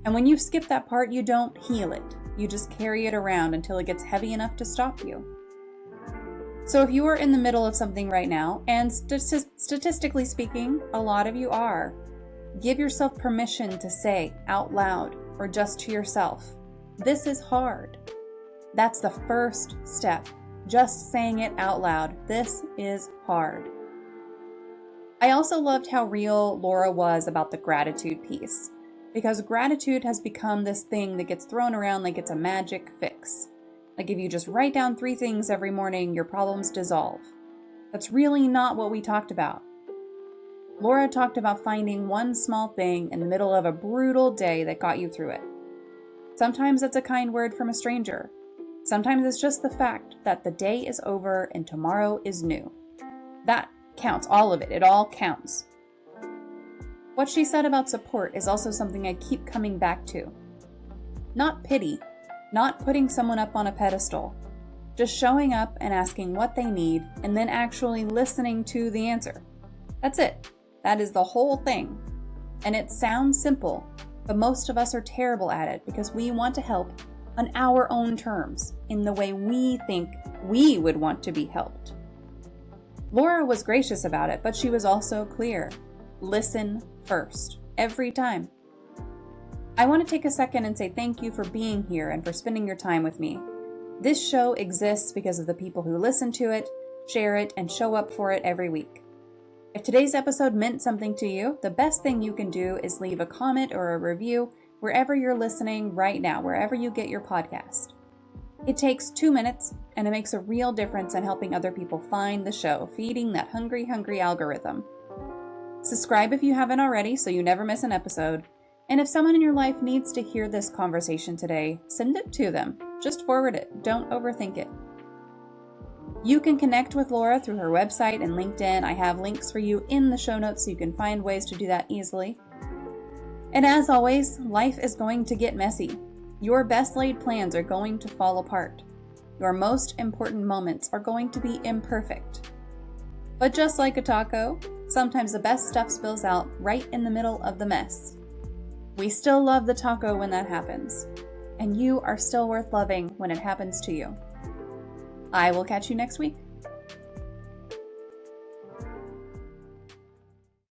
And when you skip that part, you don't heal it. You just carry it around until it gets heavy enough to stop you. So if you are in the middle of something right now, and statistically speaking, a lot of you are, give yourself permission to say out loud or just to yourself, this is hard. That's the first step. Just saying it out loud. This is hard. I also loved how real Laura was about the gratitude piece, because gratitude has become this thing that gets thrown around like it's a magic fix. Like if you just write down 3 things every morning, your problems dissolve. That's really not what we talked about. Laura talked about finding one small thing in the middle of a brutal day that got you through it. Sometimes it's a kind word from a stranger. Sometimes it's just the fact that the day is over and tomorrow is new. That counts, all of it. It all counts. What she said about support is also something I keep coming back to. Not pity, not putting someone up on a pedestal. Just showing up and asking what they need and then actually listening to the answer. That's it. That is the whole thing. And it sounds simple, but most of us are terrible at it because we want to help on our own terms, in the way we think we would want to be helped. Laura was gracious about it, but she was also clear. Listen first, every time. I want to take a second and say thank you for being here and for spending your time with me. This show exists because of the people who listen to it, share it, and show up for it every week. If today's episode meant something to you, the best thing you can do is leave a comment or a review wherever you're listening right now, wherever you get your podcast. It takes 2 minutes, and it makes a real difference in helping other people find the show, feeding that hungry algorithm. Subscribe if you haven't already so you never miss an episode. And if someone in your life needs to hear this conversation today, send it to them. Just forward it. Don't overthink it. You can connect with Laura through her website and LinkedIn. I have links for you in the show notes so you can find ways to do that easily. And as always, life is going to get messy. Your best laid plans are going to fall apart. Your most important moments are going to be imperfect. But just like a taco, sometimes the best stuff spills out right in the middle of the mess. We still love the taco when that happens, and you are still worth loving when it happens to you. I will catch you next week.